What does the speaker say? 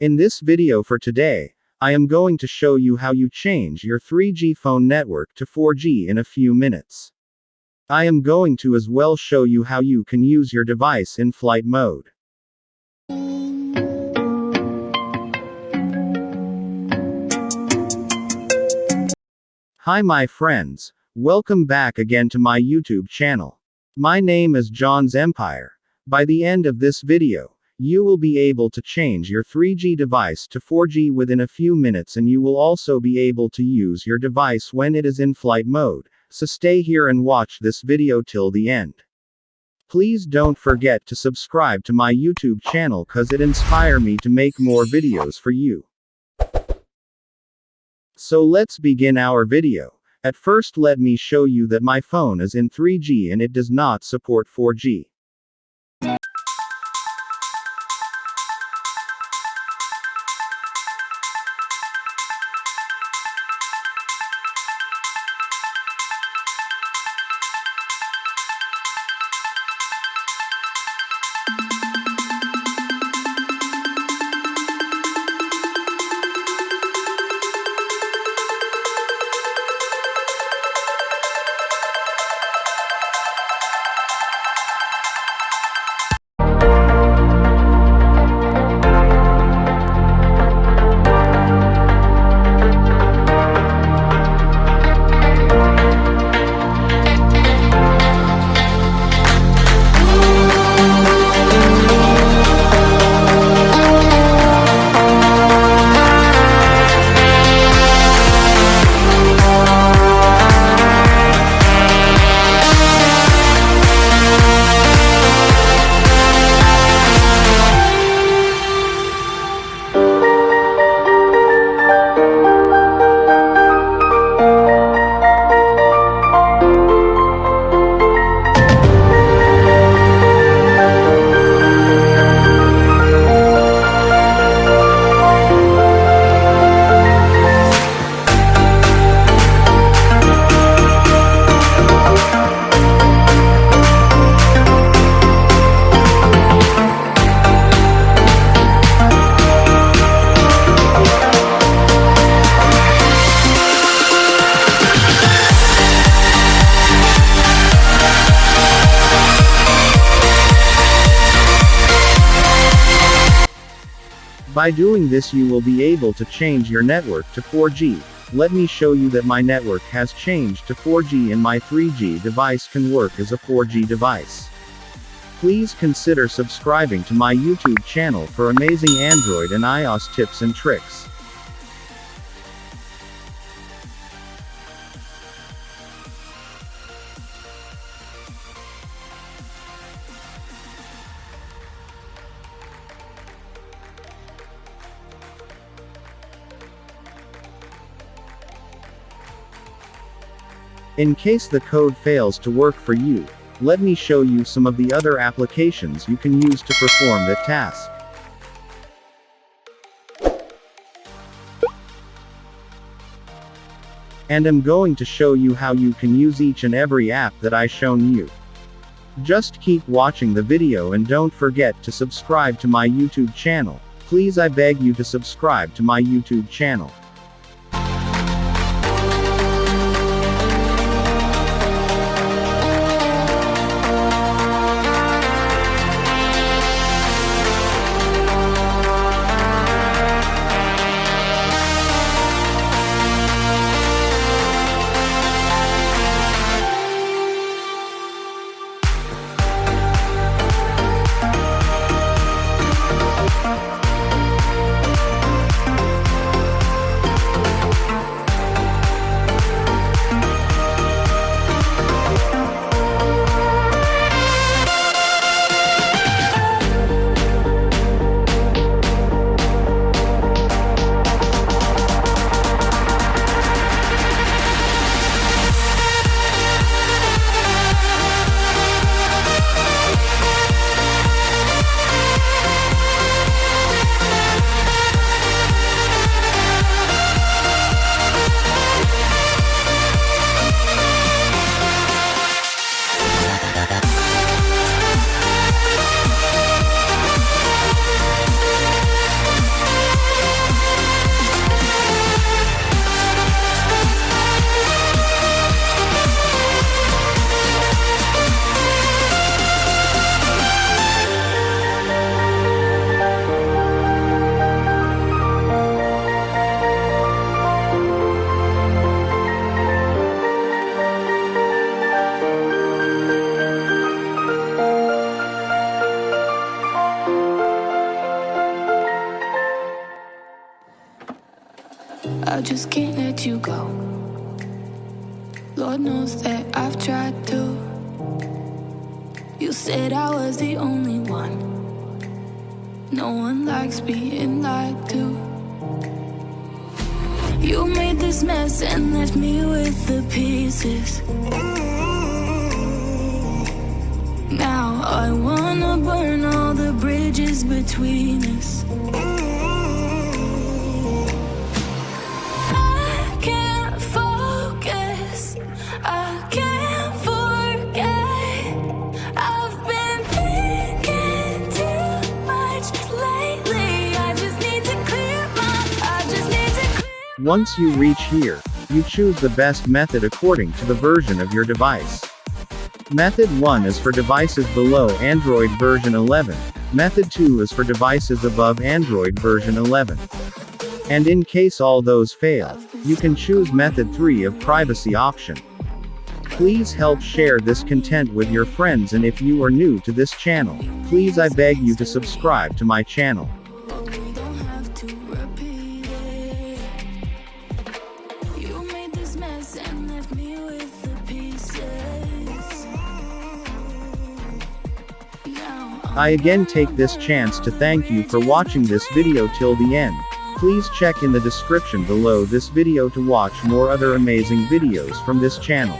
In this video for today, I am going to show you how you change your 3G phone network to 4G in a few minutes. I am going to as well show you how you can use your device in flight mode. Hi my friends, welcome back again to my YouTube channel. My name is John's Empire. By the end of this video, you will be able to change your 3G device to 4G within a few minutes, and you will also be able to use your device when it is in flight mode, so stay here and watch this video till the end. Please don't forget to subscribe to my YouTube channel cause it inspire me to make more videos for you. So let's begin our video. At first let me show you that my phone is in 3G and it does not support 4G. By doing this you will be able to change your network to 4G. Let me show you that my network has changed to 4G and my 3G device can work as a 4G device. Please consider subscribing to my YouTube channel for amazing Android and iOS tips and tricks. In case the code fails to work for you, let me show you some of the other applications you can use to perform that task. And I'm going to show you how you can use each and every app that I shown you. Just keep watching the video and don't forget to subscribe to my YouTube channel. Please, I beg you to subscribe to my YouTube channel. I just can't let you go. Lord knows that I've tried to. You said I was the only one. No one likes being lied to. You made this mess and left me with the pieces. Now I wanna burn all the bridges between us. I can't focus, I can't forget. I've been thinking too much lately. I just need to clear Once you reach here, you choose the best method according to the version of your device. Method 1 is for devices below Android version 11. Method 2 is for devices above Android version 11. And in case all those fail, you can choose method 3 of privacy option. Please help share this content with your friends, and if you are new to this channel, please I beg you to subscribe to my channel. I again take this chance to thank you for watching this video till the end. Please check in the description below this video to watch more other amazing videos from this channel.